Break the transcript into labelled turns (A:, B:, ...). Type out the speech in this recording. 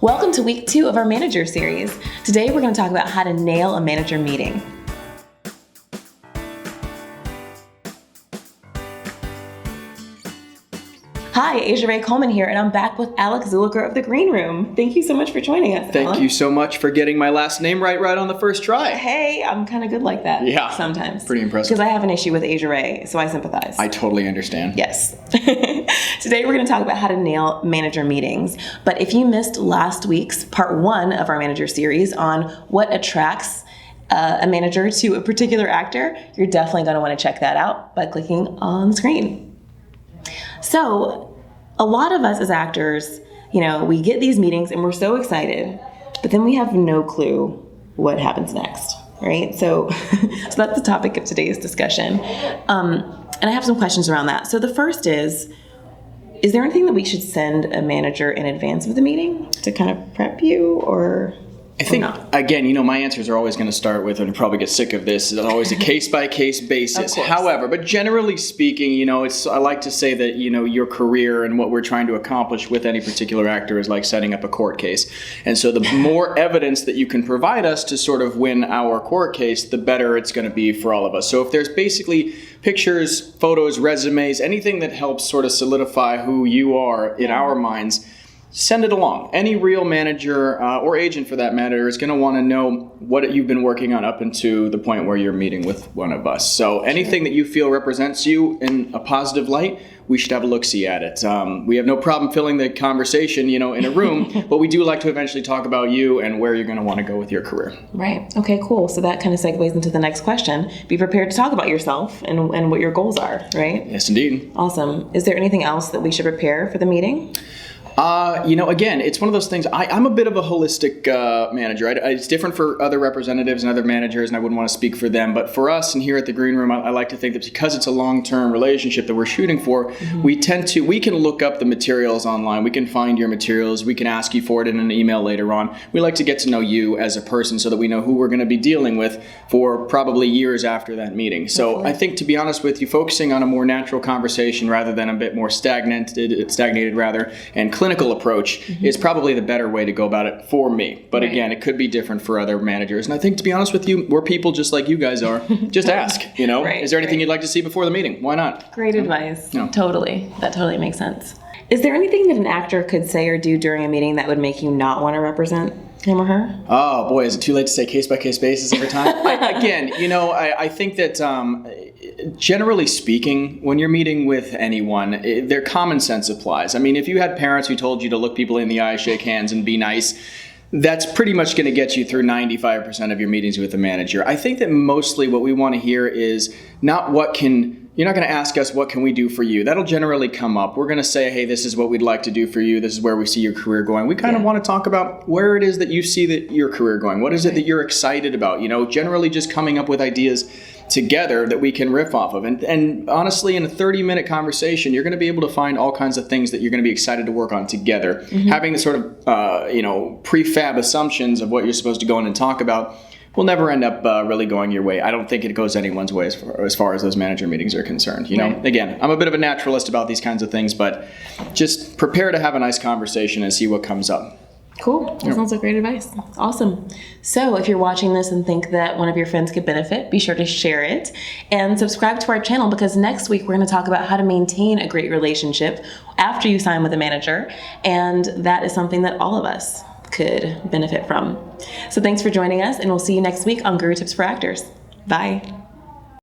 A: Welcome to week 2 of our manager series. Today we're going to talk about how to nail a manager meeting. Hi, Asia Ray Coleman here, and I'm back with Alex Czuleger of the Green Room. Thank you so much for joining us,
B: Thank you so much for getting my last name right on the first try.
A: Hey, I'm kind of good like that.
B: Yeah,
A: sometimes.
B: Pretty impressive.
A: Because I have an issue with Asia Ray, so I sympathize.
B: I totally understand.
A: Yes. Today we're going to talk about how to nail manager meetings. But if you missed last week's part 1 of our manager series on what attracts a manager to a particular actor, you're definitely going to want to check that out by clicking on the screen. So a lot of us as actors, we get these meetings and we're so excited, but then we have no clue what happens next, right? So that's the topic of today's discussion. And I have some questions around that. So the first is there anything that we should send a manager in advance of the meeting to kind of prep you or...
B: I think, again, my answers are always going to start with, and you probably get sick of this, it's always a case-by-case basis. However, but generally speaking, I like to say that, your career and what we're trying to accomplish with any particular actor is like setting up a court case. And so the more evidence that you can provide us to sort of win our court case, the better it's going to be for all of us. So if there's basically pictures, photos, resumes, anything that helps sort of solidify who you are in our minds, send it along. Any real manager or agent for that matter is going to want to know what you've been working on up until the point where you're meeting with one of us. So anything that you feel represents you in a positive light, we should have a look-see at it. We have no problem filling the conversation, in a room, but we do like to eventually talk about you and where you're going to want to go with your career.
A: Right. Okay, cool. So that kind of segues into the next question. Be prepared to talk about yourself and what your goals are, right?
B: Yes, indeed.
A: Awesome. Is there anything else that we should prepare for the meeting?
B: Again, it's one of those things. I'm a bit of a holistic manager. It's different for other representatives and other managers, and I wouldn't want to speak for them. But for us and here at the Green Room, I like to think that because it's a long-term relationship that we're shooting for, we can look up the materials online. We can find your materials. We can ask you for it in an email later on. We like to get to know you as a person so that we know who we're going to be dealing with for probably years after that meeting. So I think, to be honest with you, focusing on a more natural conversation rather than a bit more stagnated and clinical approach is probably the better way to go about it for me. But again, it could be different for other managers. And I think, to be honest with you, we're people just like you guys are. Just ask, Is there anything you'd like to see before the meeting? Why not?
A: Great advice. No. Totally. That totally makes sense. Is there anything that an actor could say or do during a meeting that would make you not want to represent him or her?
B: Oh boy, is it too late to say case-by-case basis every time? I think that generally speaking, when you're meeting with anyone, their common sense applies. I mean, if you had parents who told you to look people in the eye, shake hands, and be nice, that's pretty much going to get you through 95% of your meetings with a manager. I think that mostly what we want to hear is not you're not going to ask us, what can we do for you? That'll generally come up. We're going to say, hey, this is what we'd like to do for you. This is where we see your career going. We kind of want to talk about where it is that you see your career going. What is it that you're excited about? Generally just coming up with ideas together that we can riff off of. And honestly, in a 30-minute conversation, you're going to be able to find all kinds of things that you're going to be excited to work on together. Having the sort of, prefab assumptions of what you're supposed to go in and talk about will never end up really going your way. I don't think it goes anyone's way as far as those manager meetings are concerned. Again, I'm a bit of a naturalist about these kinds of things, but just prepare to have a nice conversation and see what comes up.
A: Cool. That sounds like great advice. Awesome. So if you're watching this and think that one of your friends could benefit, be sure to share it and subscribe to our channel, because next week we're going to talk about how to maintain a great relationship after you sign with a manager. And that is something that all of us could benefit from. So thanks for joining us, and we'll see you next week on Guru Tips for Actors. Bye.